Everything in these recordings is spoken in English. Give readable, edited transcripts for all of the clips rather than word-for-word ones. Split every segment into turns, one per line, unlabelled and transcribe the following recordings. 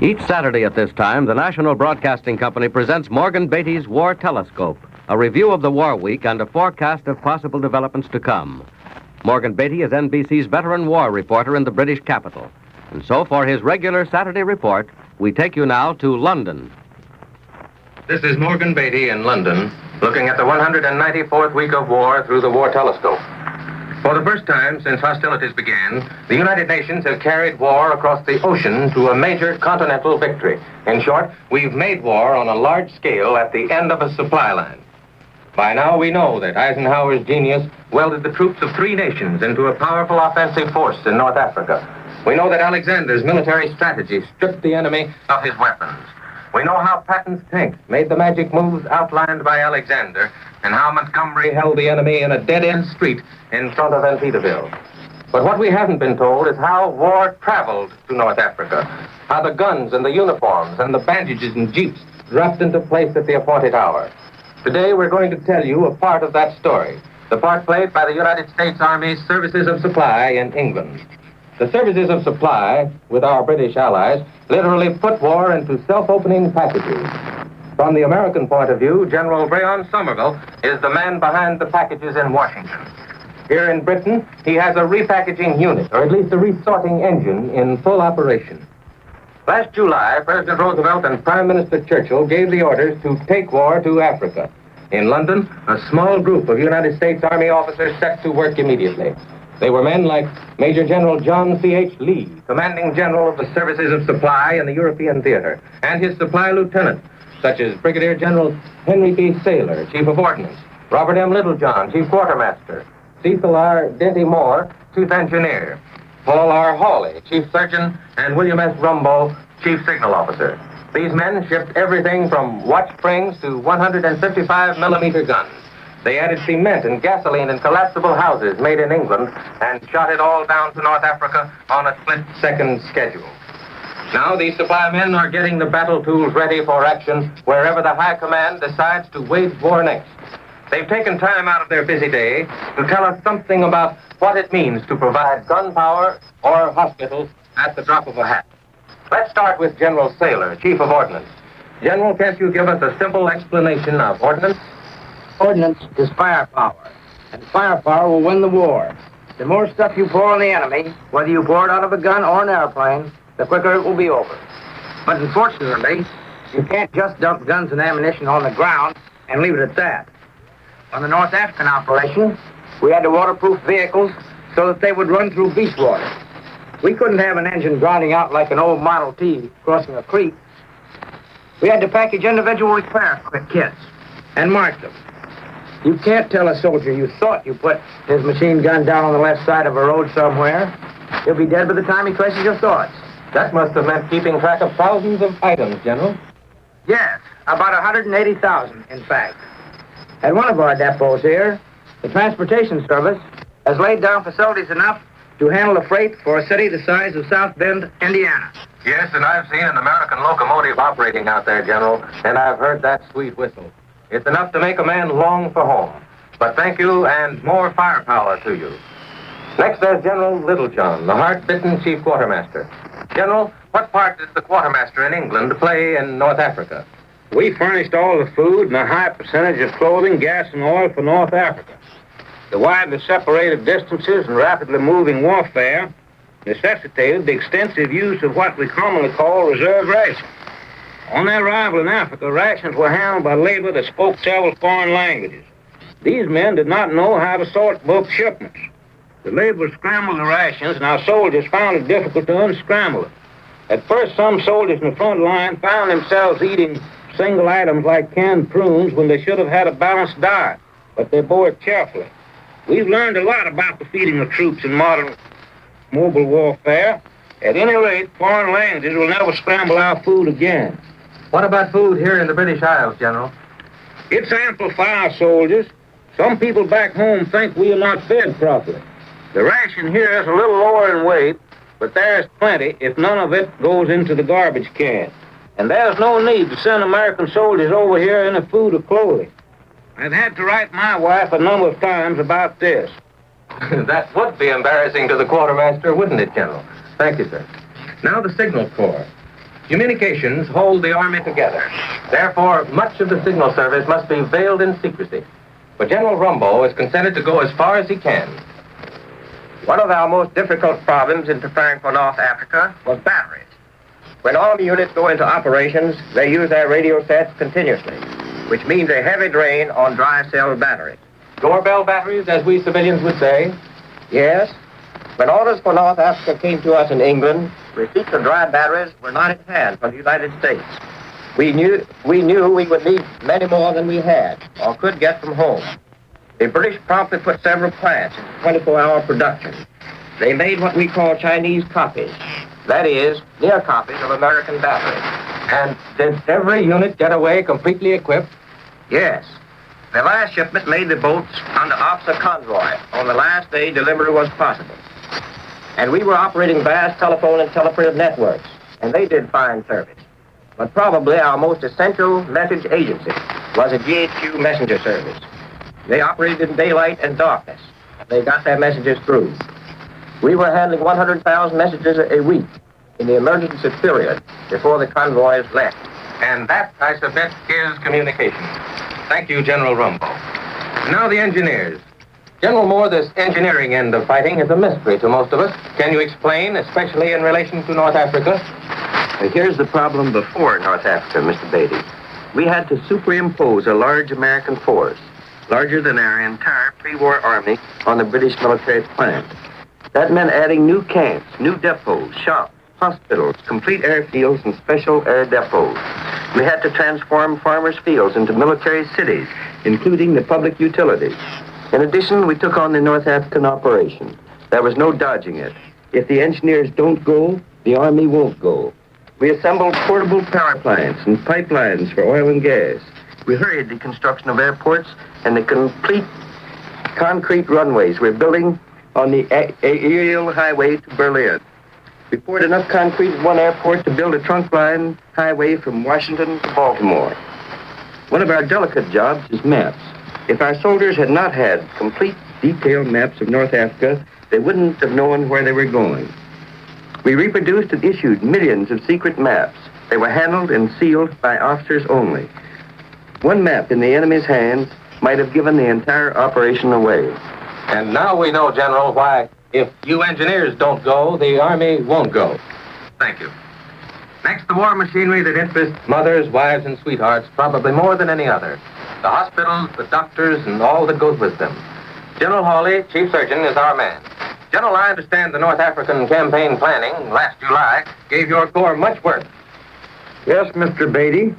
Each Saturday at this time, the National Broadcasting Company presents Morgan Beatty's War Telescope, a review of the war week and a forecast of possible developments to come. Morgan Beatty is NBC's veteran war reporter in the British capital. And so for his regular Saturday report, we take you now to London.
This is Morgan Beatty in London, looking at the 194th week of war through the War Telescope. For the first time since hostilities began, the United Nations have carried war across the ocean to a major continental victory. In short, we've made war on a large scale at the end of a supply line. By now, we know that Eisenhower's genius welded the troops of three nations into a powerful offensive force in North Africa. We know that Alexander's military strategy stripped the enemy of his weapons. We know how Patton's tanks made the magic moves outlined by Alexander, and how Montgomery held the enemy in a dead-end street in front of Antietam. But what we haven't been told is how war traveled to North Africa, how the guns and the uniforms and the bandages and jeeps dropped into place at the appointed hour. Today we're going to tell you a part of that story, the part played by the United States Army's Services of Supply in England. The Services of Supply, with our British allies, literally put war into self-opening packages. From the American point of view, General Breon Somerville is the man behind the packages in Washington. Here in Britain, he has a repackaging unit, or at least a resorting engine, in full operation. Last July, President Roosevelt and Prime Minister Churchill gave the orders to take war to Africa. In London, a small group of United States Army officers set to work immediately. They were men like Major General John C.H. Lee, Commanding General of the Services of Supply in the European Theater, and his supply lieutenant, such as Brigadier General Henry P. Saylor, Chief of Ordnance, Robert M. Littlejohn, Chief Quartermaster, Cecil R. Denty Moore, Chief Engineer, Paul R. Hawley, Chief Surgeon, and William S. Rumbo, Chief Signal Officer. These men shipped everything from watch springs to 155-millimeter guns. They added cement and gasoline in collapsible houses made in England and shot it all down to North Africa on a split-second schedule. Now these supply men are getting the battle tools ready for action wherever the High Command decides to wage war next. They've taken time out of their busy day to tell us something about what it means to provide gunpowder or hospitals at the drop of a hat. Let's start with General Saylor, Chief of Ordnance. General, can't you give us a simple explanation of ordnance?
Ordnance is firepower, and firepower will win the war. The more stuff you pour on the enemy, whether you pour it out of a gun or an airplane, the quicker it will be over. But unfortunately, you can't just dump guns and ammunition on the ground and leave it at that. On the North African operation, we had to waterproof vehicles so that they would run through beach water. We couldn't have an engine grinding out like an old Model T crossing a creek. We had to package individual repair kits and mark them. You can't tell a soldier you thought you put his machine gun down on the left side of a road somewhere. He'll be dead by the time he traces your thoughts.
That must have meant keeping track of thousands of items, General.
Yes, about 180,000, in fact. At one of our depots here, the Transportation Service has laid down facilities enough to handle a freight for a city the size of South Bend, Indiana.
Yes, and I've seen an American locomotive operating out there, General, and I've heard that sweet whistle. It's enough to make a man long for home. But thank you, and more firepower to you. Next, there's General Littlejohn, the hard-bitten Chief Quartermaster. General, what part does the quartermaster in England play in North Africa?
We furnished all the food and a high percentage of clothing, gas, and oil for North Africa. The widely separated distances and rapidly moving warfare necessitated the extensive use of what we commonly call reserve rations. On their arrival in Africa, rations were handled by labor that spoke several foreign languages. These men did not know how to sort both shipments. The labor scrambled the rations, and our soldiers found it difficult to unscramble it. At first, some soldiers in the front line found themselves eating single items like canned prunes when they should have had a balanced diet, but they bore it cheerfully. We've learned a lot about the feeding of troops in modern mobile warfare. At any rate, foreign languages will never scramble our food again.
What about food here in the British Isles, General?
It's ample for our soldiers. Some people back home think we are not fed properly. The ration here is a little lower in weight, but there's plenty if none of it goes into the garbage can. And there's no need to send American soldiers over here any food or clothing. I've had to write my wife a number of times about this.
That would be embarrassing to the quartermaster, wouldn't it, General? Thank you, sir. Now the Signal Corps. Communications hold the Army together. Therefore, much of the signal service must be veiled in secrecy. But General Rumbo has consented to go as far as he can.
One of our most difficult problems in preparing for North Africa was batteries. When Army units go into operations, they use their radio sets continuously, which means a heavy drain on dry cell batteries.
Doorbell batteries, as we civilians would say.
Yes, when orders for North Africa came to us in England, receipts of dry batteries were not at hand for the United States. We knew we would need many more than we had or could get from home. The British promptly put several plants into 24-hour production. They made what we call Chinese copies. That is, near copies of American batteries.
And did every unit get away completely equipped?
Yes. The last shipment made the boats under officer convoy. On the last day, delivery was possible. And we were operating vast telephone and teleprinted networks, and they did fine service. But probably our most essential message agency was a GHQ messenger service. They operated in daylight and darkness. They got their messages through. We were handling 100,000 messages a week in the emergency period before the convoys left.
And that, I submit, is communication. Thank you, General Rumbo. Now the engineers. General Moore, this engineering end of fighting is a mystery to most of us. Can you explain, especially in relation to North Africa?
Here's the problem before North Africa, Mr. Beatty. We had to superimpose a large American force, larger than our entire pre-war army, on the British military plant. That meant adding new camps, new depots, shops, hospitals, complete airfields, and special air depots. We had to transform farmers' fields into military cities, including the public utilities. In addition, we took on the North African operation. There was no dodging it. If the engineers don't go, the Army won't go. We assembled portable power plants and pipelines for oil and gas. We hurried the construction of airports and the complete concrete runways we're building on the aerial highway to Berlin. We poured enough concrete at one airport to build a trunk line highway from Washington to Baltimore. One of our delicate jobs is maps. If our soldiers had not had complete detailed maps of North Africa, they wouldn't have known where they were going. We reproduced and issued millions of secret maps. They were handled and sealed by officers only. One map in the enemy's hands might have given the entire operation away.
And now we know, General, why, if you engineers don't go, the Army won't go. Thank you. Next, the war machinery that interests mothers, wives, and sweethearts probably more than any other. The hospitals, the doctors, and all that goes with them. General Hawley, Chief Surgeon, is our man. General, I understand the North African campaign planning last July gave your Corps much work.
Yes, Mr. Beatty.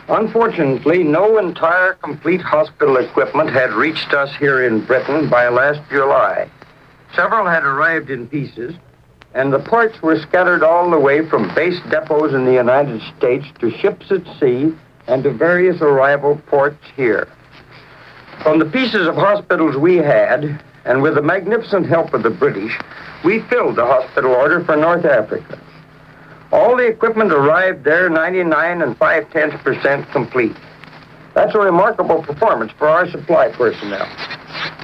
Unfortunately, no entire complete hospital equipment had reached us here in Britain by last July. Several had arrived in pieces, and the parts were scattered all the way from base depots in the United States to ships at sea and to various arrival ports here. From the pieces of hospitals we had, and with the magnificent help of the British, we filled the hospital order for North Africa. All the equipment arrived there 99 and 5/10% complete. That's a remarkable performance for our supply personnel.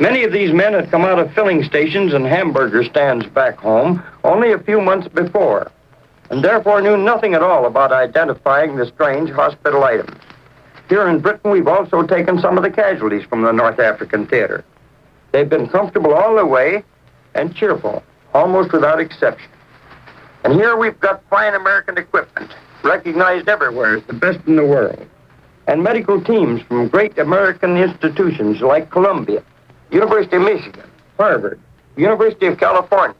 Many of these men had come out of filling stations and hamburger stands back home only a few months before, and therefore knew nothing at all about identifying the strange hospital items. Here in Britain, we've also taken some of the casualties from the North African theater. They've been comfortable all the way and cheerful, almost without exception. And here we've got fine American equipment, recognized everywhere as the best in the world. And medical teams from great American institutions like Columbia, University of Michigan, Harvard, University of California,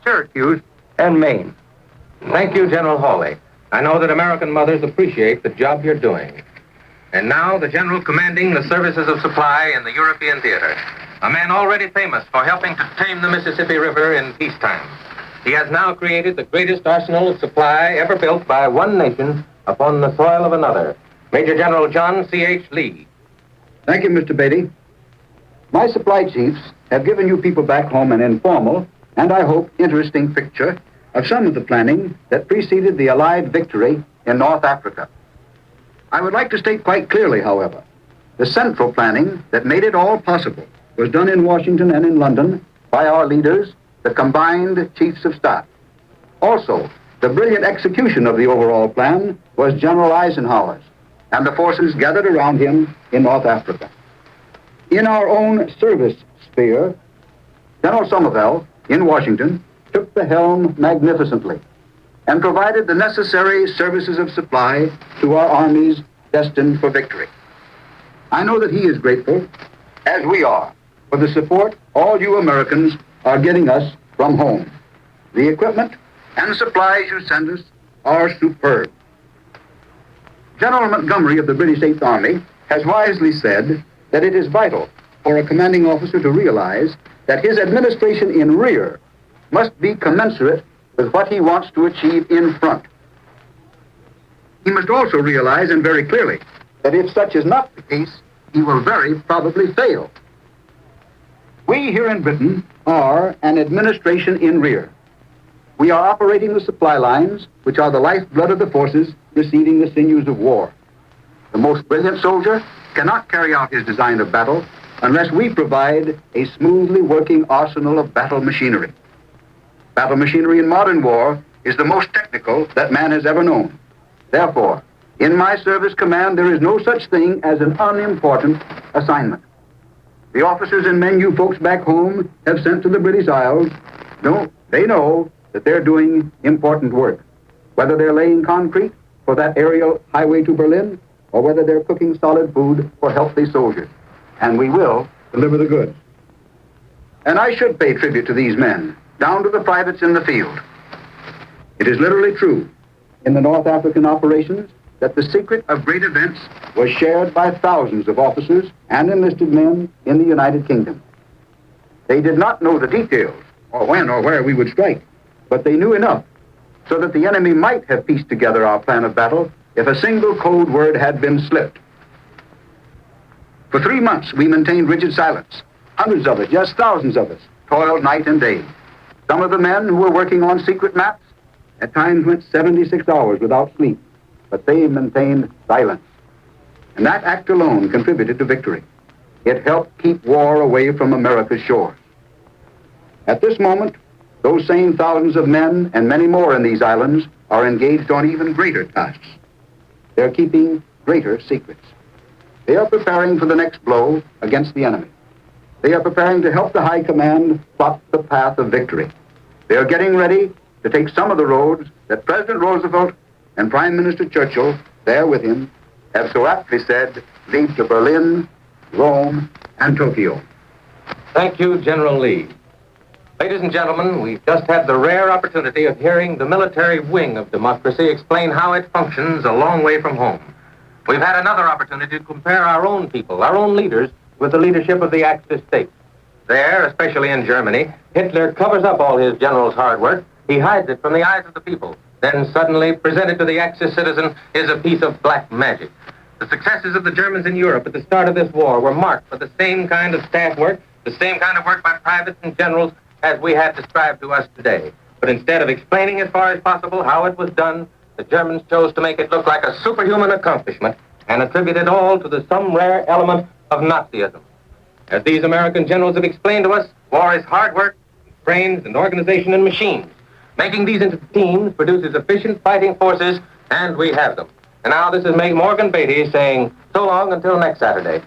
Syracuse, and Maine.
Thank you, General Hawley. I know that American mothers appreciate the job you're doing. And now, the General commanding the services of supply in the European theater. A man already famous for helping to tame the Mississippi River in peacetime. He has now created the greatest arsenal of supply ever built by one nation upon the soil of another. Major General John C.H. Lee.
Thank you, Mr. Beatty. My supply chiefs have given you people back home an informal, and I hope interesting picture of some of the planning that preceded the Allied victory in North Africa. I would like to state quite clearly, however, the central planning that made it all possible was done in Washington and in London by our leaders, the combined chiefs of staff. Also, The brilliant execution of the overall plan was General Eisenhower's and the forces gathered around him in North Africa. In our own service sphere, General Somervell in Washington took the helm magnificently and provided the necessary services of supply to our armies destined for victory. I know that he is grateful, as we are, for the support all you Americans are getting us from home. The equipment and supplies you send us are superb. General Montgomery of the British Eighth Army has wisely said that it is vital for a commanding officer to realize that his administration in rear must be commensurate with what he wants to achieve in front. He must also realize, and very clearly, that if such is not the case, he will very probably fail. We here in Britain are an administration in rear. We are operating the supply lines, which are the lifeblood of the forces receiving the sinews of war. The most brilliant soldier cannot carry out his design of battle unless we provide a smoothly working arsenal of battle machinery. Battle machinery in modern war is the most technical that man has ever known. Therefore, in my service command, there is no such thing as an unimportant assignment. The officers and men you folks back home have sent to the British Isles, they know that they're doing important work, whether they're laying concrete for that aerial highway to Berlin or whether they're cooking solid food for healthy soldiers. And we will deliver the goods. And I should pay tribute to these men, down to the privates in the field. It is literally true in the North African operations that the secret of great events was shared by thousands of officers and enlisted men in the United Kingdom. They did not know the details, or when or where we would strike, but they knew enough so that the enemy might have pieced together our plan of battle if a single code word had been slipped. For 3 months, we maintained rigid silence. Hundreds of us, yes, thousands of us, toiled night and day. Some of the men who were working on secret maps at times went 76 hours without sleep, but they maintained silence. And that act alone contributed to victory. It helped keep war away from America's shores. At this moment, those same thousands of men and many more in these islands are engaged on even greater tasks. They're keeping greater secrets. They are preparing for the next blow against the enemy. They are preparing to help the High Command plot the path of victory. They are getting ready to take some of the roads that President Roosevelt and Prime Minister Churchill, there with him, have so aptly said lead to Berlin, Rome, and Tokyo.
Thank you, General Lee. Ladies and gentlemen, we've just had the rare opportunity of hearing the military wing of democracy explain how it functions a long way from home. We've had another opportunity to compare our own people, our own leaders, with the leadership of the Axis states. There, especially in Germany, Hitler covers up all his generals' hard work. He hides it from the eyes of the people. Then suddenly, presented to the Axis citizen is a piece of black magic. The successes of the Germans in Europe at the start of this war were marked by the same kind of staff work, the same kind of work by privates and generals as we have described to us today. But instead of explaining as far as possible how it was done, the Germans chose to make it look like a superhuman accomplishment and attribute it all to some rare element of Nazism. As these American generals have explained to us, war is hard work, brains, and organization and machines. Making these into teams produces efficient fighting forces, and we have them. And now this is Morgan Beatty saying so long until next Saturday.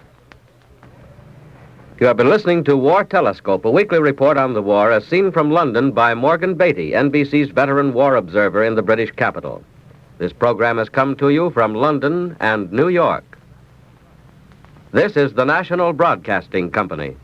You have been listening to War Telescope, a weekly report on the war as seen from London by Morgan Beatty, NBC's veteran war observer in the British capital. This program has come to you from London and New York. This is the National Broadcasting Company.